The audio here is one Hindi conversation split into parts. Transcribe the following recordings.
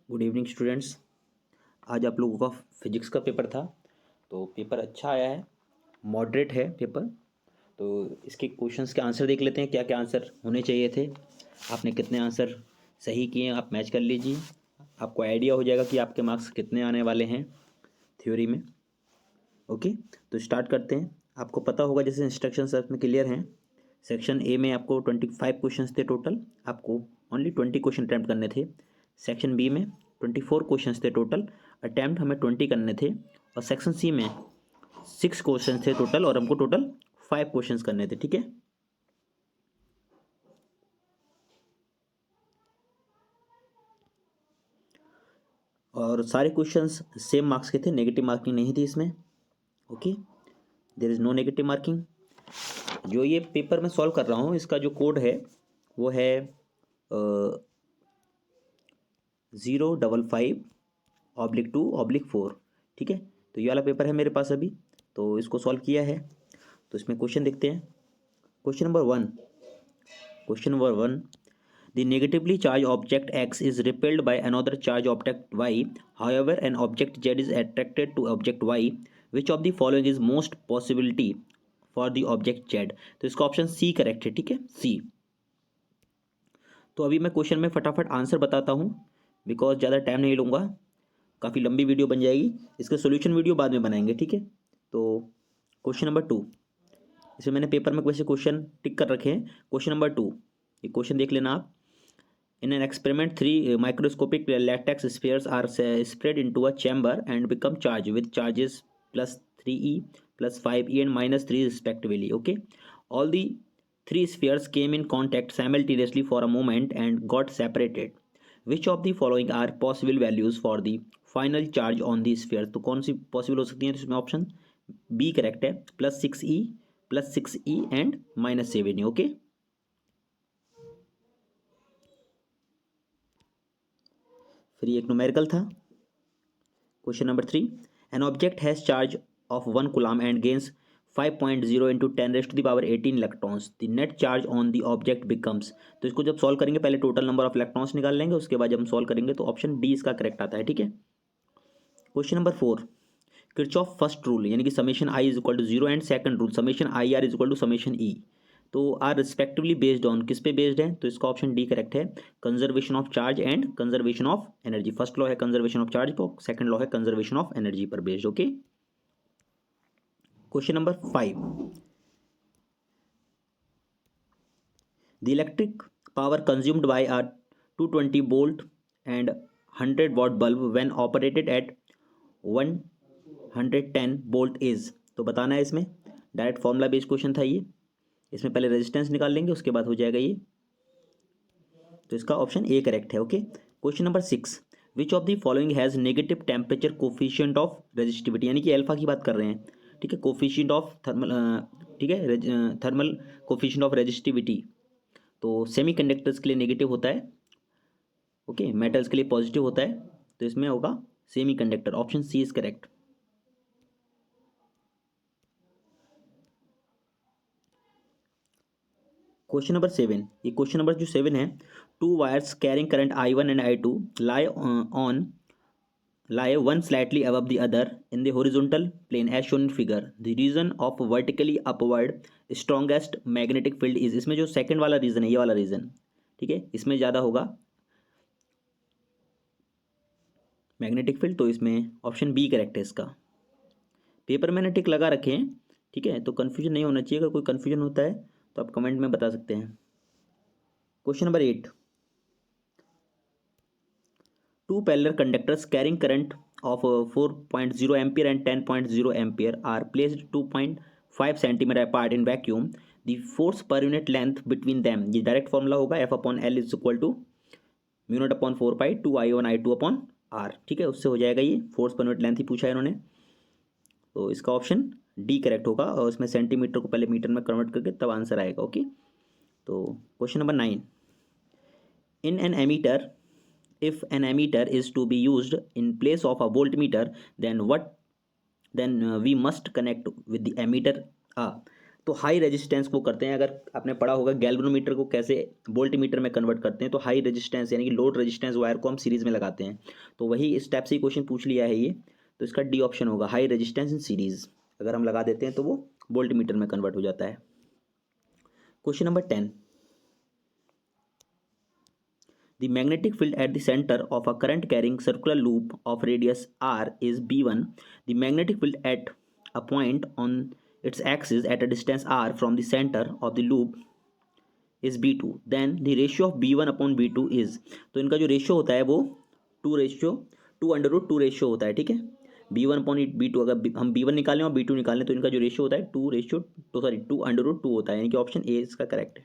Good evening students. आज आप लोगों का फिजिक्स का पेपर था, तो पेपर अच्छा आया है, मॉडरेट है पेपर। तो इसके क्वेश्चंस के आंसर देख लेते हैं, क्या क्या आंसर होने चाहिए थे, आपने कितने आंसर सही किए, आप मैच कर लीजिए। आपको आइडिया हो जाएगा कि आपके मार्क्स कितने आने वाले हैं थ्योरी में। ओके, तो स्टार्ट करते हैं। आपको पता होगा जैसे इंस्ट्रक्शंस में क्लियर हैं। सेक्शन ए में आपको 25 क्वेश्चंस थे टोटल, आपको ओनली 20 क्वेश्चन अटैम्प्ट करने थे। सेक्शन बी में 24 क्वेश्चंस थे टोटल, अटैम्प्ट हमें 20 करने थे। और सेक्शन सी में 6 क्वेश्चन थे टोटल, और हमको टोटल 5 क्वेश्चंस करने थे। ठीक है, और सारे क्वेश्चंस सेम मार्क्स के थे, नेगेटिव मार्किंग नहीं थी इसमें। Okay, there is no negative marking. जो ये पेपर मैं सॉल्व कर रहा हूँ, इसका जो कोड है वो है 055/2/4। ठीक है, तो ये वाला पेपर है मेरे पास अभी, तो इसको सॉल्व किया है। तो इसमें क्वेश्चन देखते हैं। Question number 1 The negatively charged object X is repelled by another charged object Y. However, an object Z is attracted to object Y. Which of the following is most possibility for the object Z? तो इसका ऑप्शन सी करेक्ट है। ठीक है, सी। तो अभी मैं क्वेश्चन में फटाफट आंसर बताता हूँ, बिकॉज ज़्यादा टाइम नहीं लूँगा, काफ़ी लंबी वीडियो बन जाएगी। इसका सोल्यूशन वीडियो बाद में बनाएंगे। ठीक है, तो क्वेश्चन नंबर 2, इसमें मैंने पेपर में वैसे क्वेश्चन टिक कर रखे हैं। क्वेश्चन नंबर 2, ये क्वेश्चन देख लेना आप। In an experiment, three microscopic latex spheres are spread into a chamber and become charged with charges plus 3e, plus 5e, and minus 3 respectively. Okay, all the three spheres came in contact simultaneously for a moment and got separated. Which of the following are possible values for the final charge on the sphere? तो कौन सी पॉसिबल हो सकती है? इसमें ऑप्शन बी करेक्ट है, +6e एंड -7e। ओके, फिर ये एक न्यूमेरिकल था। Question number 3, an object has charge of 1 coulomb and gains 5.0 into 10 raised to the power 18 electrons. The net charge on the object becomes, तो इसको जब सॉल्व करेंगे पहले टोटल नंबर ऑफ इलेक्ट्रॉन्स निकाल लेंगे, उसके बाद जब हम सॉल्व करेंगे तो ऑप्शन डी इसका करेक्ट आता है। ठीक है, question number 4, Kirchhoff first rule यानी कि summation I is equal to 0 and second rule summation I R is equal to summation E, तो आर रिस्पेक्टिवली बेस्ड ऑन किस पे बेस्ड है? तो इसका ऑप्शन डी करेक्ट है, conservation of charge and conservation of energy. First law है कंजर्वेशन ऑफ चार्ज पर, सेकंड लॉ है कंजर्वेशन ऑफ एनर्जी पर based. Okay, question number 5, the electric power consumed by a 220 volt and 100 watt bulb when operated at 110 volt is, तो बताना है इसमें। डायरेक्ट फॉर्मूला बेस्ड क्वेश्चन था ये, इसमें पहले रेजिस्टेंस निकाल लेंगे, उसके बाद हो जाएगा ये। तो इसका ऑप्शन ए करेक्ट है। Okay, question number 6, which of the following has negative temperature coefficient of resistivity, यानी कि अल्फा की बात कर रहे हैं। ठीक है, कोफिशिएंट ऑफ थर्मल, ठीक है, थर्मल कोफिशिएंट ऑफ रेजिस्टिविटी, तो सेमी कंडक्टर्स के लिए नेगेटिव होता है। ओके, मेटल्स के लिए पॉजिटिव होता है, तो इसमें होगा semiconductor. Option C is correct. Question number 7, ये क्वेश्चन नंबर जो 7 है, 2 wires carrying current I1 and I2 lie one slightly above the other in the horizontal plane as shown in figure. The region of vertically upward strongest magnetic field is, इसमें जो सेकंड वाला रीजन है, ये वाला रीजन, ठीक है, इसमें ज़्यादा होगा मैग्नेटिक फील्ड, तो इसमें ऑप्शन बी करेक्ट है इसका। पेपर मैंने टिक लगा रखे हैं। ठीक है, तो कन्फ्यूजन नहीं होना चाहिए, अगर कोई कन्फ्यूजन होता है तो आप कमेंट में बता सकते हैं। Question number 8, two parallel conductors carrying current of 4.0 ampere and 10.0 ampere are placed 2.5 centimeter apart in vacuum. The force per unit length between them, ये डायरेक्ट फॉर्मूला होगा, F upon L is equal to mu naught upon 4 pi 2I1I2 upon R. ठीक है, उससे हो जाएगा ये, फोर्स पर यूनिट लेंथ ही पूछा है इन्होंने, तो इसका ऑप्शन डी करेक्ट होगा, और इसमें सेंटीमीटर को पहले मीटर में कन्वर्ट करके तब आंसर आएगा। ओके, तो question number 9, in an ammeter, if an ammeter is to be used in place of a voltmeter, then we must connect with the ammeter तो हाई रेजिस्टेंस को करते हैं। अगर आपने पढ़ा होगा गैल्वेनोमीटर को कैसे वोल्ट मीटर में कन्वर्ट करते हैं, तो हाई रेजिस्टेंस यानी कि लोड रेजिस्टेंस वायर को हम सीरीज में लगाते हैं। तो वही इस टाइप से क्वेश्चन पूछ लिया है ये, तो इसका डी ऑप्शन होगा, हाई रेजिस्टेंस इन सीरीज। अगर हम लगा देते हैं तो वो वोल्ट मीटर में कन्वर्ट हो जाता है। Question number 10, the magnetic field at the center of a current carrying circular loop of radius r is b1. The magnetic field at a point on its axis at a distance r from the center of the loop is b2. Then the ratio of b1 upon b2 is, तो इनका जो रेशियो होता है वो 2 रेशियो होता है, ठीक है। b1 अपॉन b2, अगर हम b1 निकालें और b2 निकालें तो इनका जो रेशियो होता है 2 होता है, यानी कि ऑप्शन ए इसका करेक्ट है।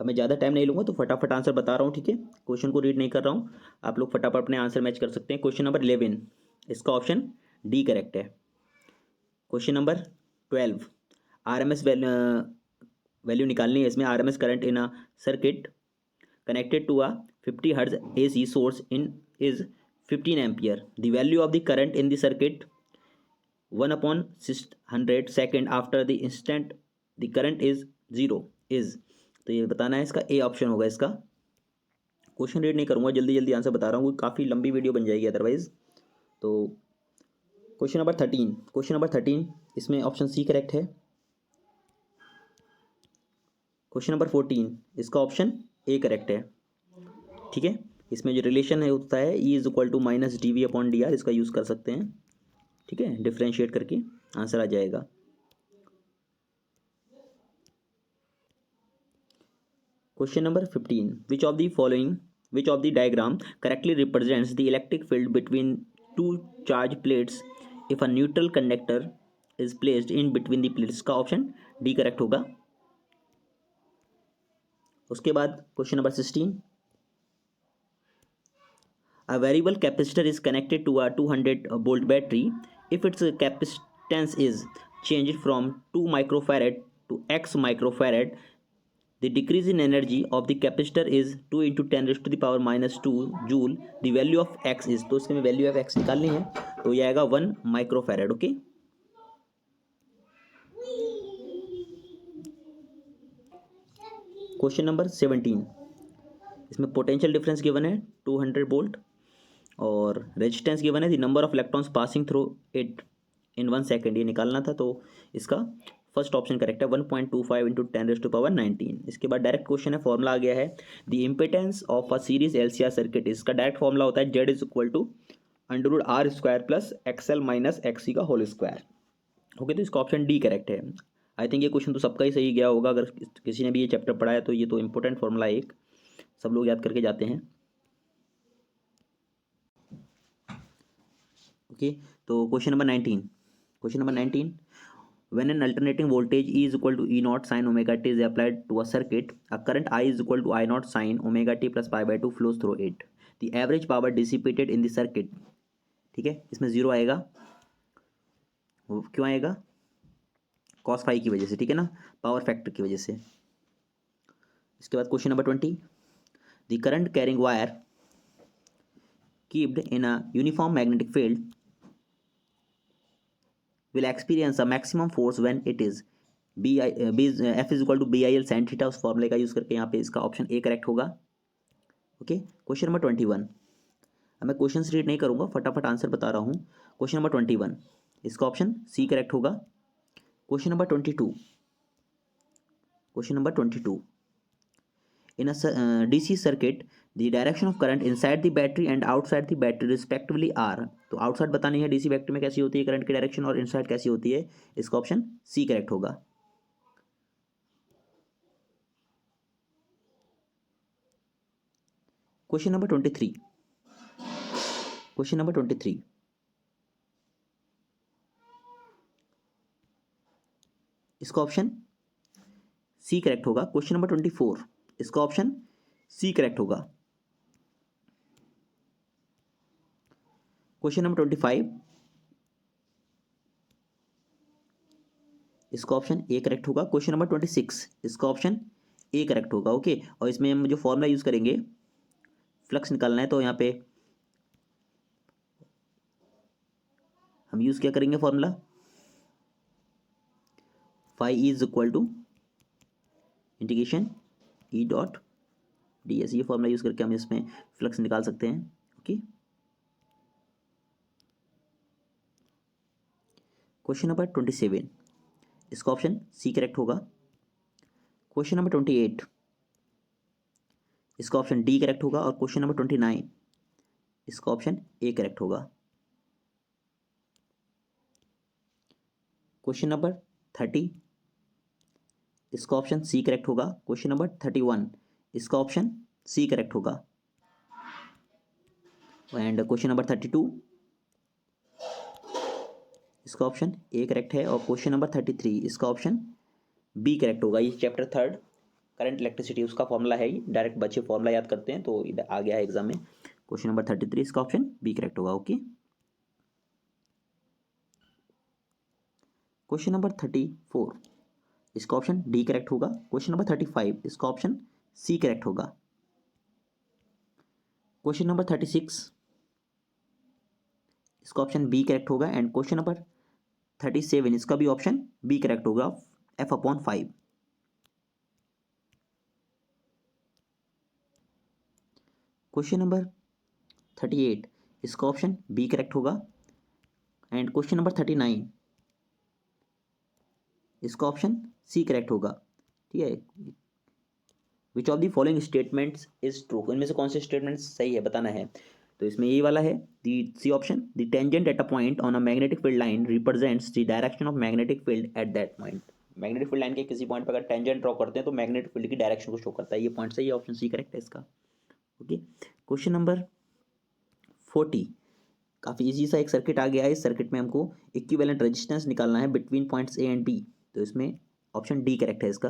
अब मैं ज़्यादा टाइम नहीं लूँगा तो फटाफट आंसर बता रहा हूँ, ठीक है। क्वेश्चन को रीड नहीं कर रहा हूँ, आप लोग फटाफट अपने आंसर मैच कर सकते हैं। क्वेश्चन नंबर 11, इसका ऑप्शन डी करेक्ट है। क्वेश्चन नंबर 12, आरएमएस वैल्यू निकालनी है। इसमें RMS current in a circuit connected to a 50 hertz AC source in is 15 ampere. The value of the current in the circuit 1/600 second after the instant the current is 0 is, तो ये बताना है, इसका ए ऑप्शन होगा इसका। क्वेश्चन रीड नहीं करूंगा, जल्दी जल्दी आंसर बता रहा हूँ, काफ़ी लंबी वीडियो बन जाएगी अदरवाइज। तो क्वेश्चन नंबर 13, इसमें ऑप्शन सी करेक्ट है। क्वेश्चन नंबर 14, इसका ऑप्शन ए करेक्ट है, ठीक है। इसमें जो रिलेशन है होता है E is equal to minus D V upon D R, इसका यूज़ कर सकते हैं, ठीक है। डिफ्रेंशिएट करके आंसर आ जाएगा। Question number 15. Which of the diagram correctly represents the electric field between two charge plates if a neutral conductor is placed in between the plates? का ऑप्शन डी करेक्ट होगा। उसके बाद question number 16. A variable capacitor is connected to a 200 volt battery. If its capacitance is changed from 2 microfarad to x microfarad, the decrease in energy of the capacitor is 2 into 10 raised to the power minus 2 joule. The value of x is, तो इसके में वैल्यू ऑफ x निकालनी है, तो ये आएगा 1 माइक्रोफैरड, ओके। क्वेश्चन नंबर 17, इसमें पोटेंशियल डिफरेंस गिवन है 200 वोल्ट और रेजिस्टेंस गिवन है the number of electrons passing through it in 1 second, ये निकालना था। तो इसका फर्स्ट ऑप्शन करेक्ट है, 1.25 इंटू 10 रेज़ टू पावर 19। इसके बाद डायरेक्ट क्वेश्चन है, फॉर्मूला आ गया है, the impedance of a series LCR circuit. इसका डायरेक्ट फॉर्मूला होता है Z is equal to under R square plus XL minus XC का होल स्क्वायर, ओके। तो इसका ऑप्शन डी करेक्ट है। आई थिंक ये क्वेश्चन तो सबका ही सही गया होगा, अगर किसी ने भी ये चैप्टर पढ़ा है तो ये तो इंपॉर्टेंट फॉर्मूला एक सब लोग याद करके जाते हैं, ओके। तो question number 19, when an alternating voltage E is equal to E naught sin omega t is applied to a circuit, a current I is equal to I naught sin omega t plus pi by 2 flows through it. The average power dissipated in the circuit, ठीक है, इसमें जीरो आएगा, वो क्यों आएगा, cos phi की वजह से, ठीक है ना, पावर फैक्टर की वजह से। इसके बाद question number 20, the current carrying wire kept in a uniform magnetic field will experience a maximum force when it is F is equal to BIL sin theta. उस फॉर्मूले का यूज़ करके यहाँ पे इसका ऑप्शन ए करेक्ट होगा, ओके। क्वेश्चन नंबर 21, अब मैं क्वेश्चन रीड नहीं करूँगा, फटाफट आंसर बता रहा हूँ। क्वेश्चन नंबर 21, इसका ऑप्शन सी करेक्ट होगा। Question number 22, in a DC circuit the direction of current inside the battery and outside the battery respectively are, तो आउटसाइड बतानी है डीसी बैटरी में कैसी होती है करंट की डायरेक्शन और इनसाइड कैसी होती है, इसका ऑप्शन सी करेक्ट होगा। क्वेश्चन नंबर 23, इसका ऑप्शन सी करेक्ट होगा। क्वेश्चन नंबर 24, इसका ऑप्शन सी करेक्ट होगा। क्वेश्चन नंबर 25, इसका ऑप्शन ए करेक्ट होगा। क्वेश्चन नंबर 26, इसका ऑप्शन ए करेक्ट होगा, ओके। और इसमें हम जो फॉर्मूला यूज़ करेंगे, फ्लक्स निकालना है, तो यहाँ पे हम यूज़ क्या करेंगे formula, phi is equal to integration E dot D S. ये फॉर्मूला यूज़ करके हम इसमें फ्लक्स निकाल सकते हैं। ओके, क्वेश्चन नंबर 27, इसका ऑप्शन सी करेक्ट होगा। क्वेश्चन नंबर 28, इसका ऑप्शन डी करेक्ट होगा। और क्वेश्चन नंबर 29, इसका ऑप्शन ए करेक्ट होगा। क्वेश्चन नंबर 30, इसका ऑप्शन सी करेक्ट होगा। क्वेश्चन नंबर 31, इसका ऑप्शन सी करेक्ट होगा। एंड क्वेश्चन नंबर 32, इसका ऑप्शन ए करेक्ट है। और क्वेश्चन नंबर 33, इसका ऑप्शन बी करेक्ट होगा। ये चैप्टर 3 करंट इलेक्ट्रिसिटी उसका फॉर्मूला है। ये डायरेक्ट बच्चे फॉर्मूला याद करते हैं तो इधर आ गया है एग्जाम में। क्वेश्चन नंबर 33, इसका ऑप्शन बी करेक्ट होगा। ओके, क्वेश्चन नंबर 34, इसका ऑप्शन डी करेक्ट होगा। क्वेश्चन नंबर 35, इसका ऑप्शन सी करेक्ट होगा। क्वेश्चन नंबर 36, इसका ऑप्शन बी करेक्ट होगा। एंड क्वेश्चन नंबर 37, इसका भी ऑप्शन बी करेक्ट होगा, f/5। क्वेश्चन नंबर 38, इसका ऑप्शन बी करेक्ट होगा। एंड क्वेश्चन नंबर 39, इसका ऑप्शन सी करेक्ट होगा। ठीक है, which of the following statements is true, इनमें से कौन से स्टेटमेंट्स सही है बताना है। तो इसमें ये वाला है, the C option, the tangent at a point on a magnetic field line represents the direction of magnetic field at that point. Magnetic field line के किसी पॉइंट पर अगर टेंजेंट ड्रॉ करते हैं तो मैग्नेटिक फील्ड की डायरेक्शन को शो करता है। ये पॉइंट सही है, ऑप्शन सी करेक्ट है इसका। ओके, क्वेश्चन नंबर 40, काफ़ी इजी सा एक सर्किट आ गया है। इस सर्किट में हमको इक्विवेलेंट रेजिस्टेंस निकालना है between points A and B. तो इसमें ऑप्शन डी करेक्ट है इसका।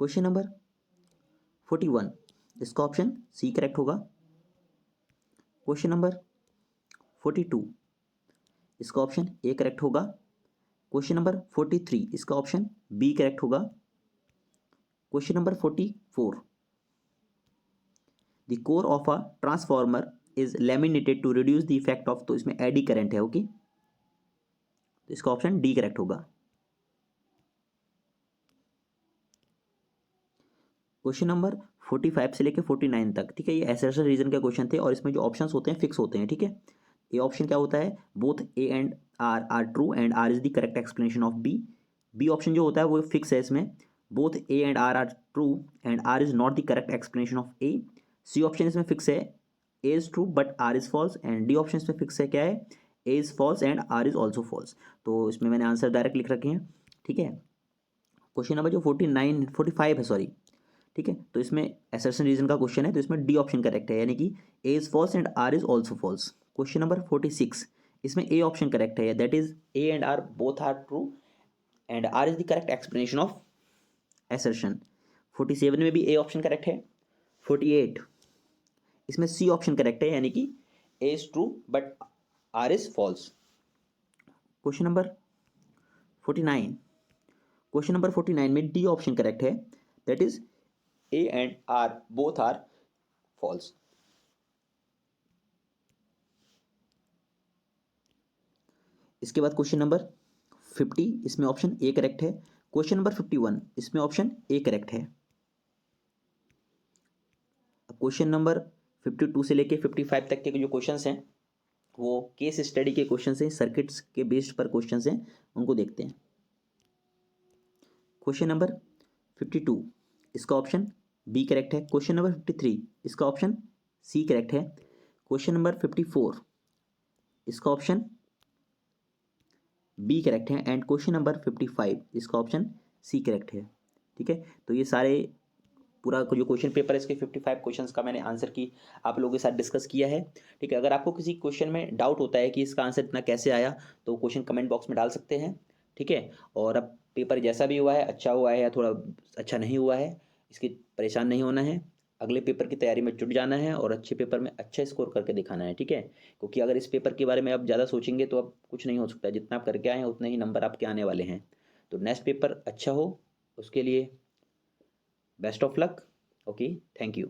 क्वेश्चन नंबर 41, इसका ऑप्शन सी करेक्ट होगा। क्वेश्चन नंबर 42, इसका ऑप्शन ए करेक्ट होगा। क्वेश्चन नंबर 43, इसका ऑप्शन बी करेक्ट होगा। Question number 44, the core of a transformer is laminated to reduce the effect of, तो इसमें एडी करंट है। ओके, तो इसका ऑप्शन डी करेक्ट होगा। क्वेश्चन नंबर 45 से लेकर 49 तक, ठीक है, ये एसर्शन रीजन के क्वेश्चन थे और इसमें जो ऑप्शंस होते हैं फिक्स होते हैं। ठीक है, ए ऑप्शन क्या होता है, both A and R are true and R is the correct explanation of B. B option जो होता है वो फिक्स है, इसमें both A and R are true and R is not the correct explanation of A. C option इसमें फिक्स है, A is true but R is false. And D option इसमें फिक्स है, क्या है, A is false and R is also false. तो इसमें मैंने आंसर डायरेक्ट लिख रखे हैं। ठीक है, क्वेश्चन नंबर जो 45 है, सॉरी, ठीक है, तो इसमें असर्शन रीजन का क्वेश्चन है तो इसमें डी ऑप्शन करेक्ट है, यानी कि A is false and R is also false. Question number 46, इसमें ए ऑप्शन करेक्ट है, that is A and R both are true and R is the correct explanation of assertion. 47 में भी ए ऑप्शन करेक्ट है। 48, इसमें सी ऑप्शन करेक्ट है, यानी कि A is true but R is false. Question number 49, question number 49 में डी ऑप्शन करेक्ट है, that is A and R both are false. इसके बाद क्वेश्चन नंबर 50, इसमें ऑप्शन ए करेक्ट है। क्वेश्चन नंबर 51, इसमें ऑप्शन ए करेक्ट है। क्वेश्चन नंबर 52 से लेके 55 तक के जो क्वेश्चंस हैं वो केस स्टडी के क्वेश्चंस हैं, सर्किट्स के बेस्ड पर क्वेश्चंस हैं, उनको देखते हैं। क्वेश्चन नंबर 52, इसका ऑप्शन बी करेक्ट है। क्वेश्चन नंबर 53, इसका ऑप्शन सी करेक्ट है। क्वेश्चन नंबर 54, इसका ऑप्शन बी करेक्ट है। एंड क्वेश्चन नंबर 55, इसका ऑप्शन सी करेक्ट है। ठीक है, तो ये सारे पूरा जो क्वेश्चन पेपर है इसके 55 क्वेश्चंस का मैंने आंसर की आप लोगों के साथ डिस्कस किया है। ठीक है, अगर आपको किसी क्वेश्चन में डाउट होता है कि इसका आंसर इतना कैसे आया तो क्वेश्चन कमेंट बॉक्स में डाल सकते हैं। ठीक है, और अब पेपर जैसा भी हुआ है, अच्छा हुआ है या थोड़ा अच्छा नहीं हुआ है, इसकी परेशान नहीं होना है। अगले पेपर की तैयारी में जुट जाना है और अच्छे पेपर में अच्छा स्कोर करके दिखाना है। ठीक है, क्योंकि अगर इस पेपर के बारे में आप ज़्यादा सोचेंगे तो अब कुछ नहीं हो सकता, जितना आप करके आए हैं उतने ही नंबर आपके आने वाले हैं। तो नेक्स्ट पेपर अच्छा हो उसके लिए best of luck. Okay, thank you.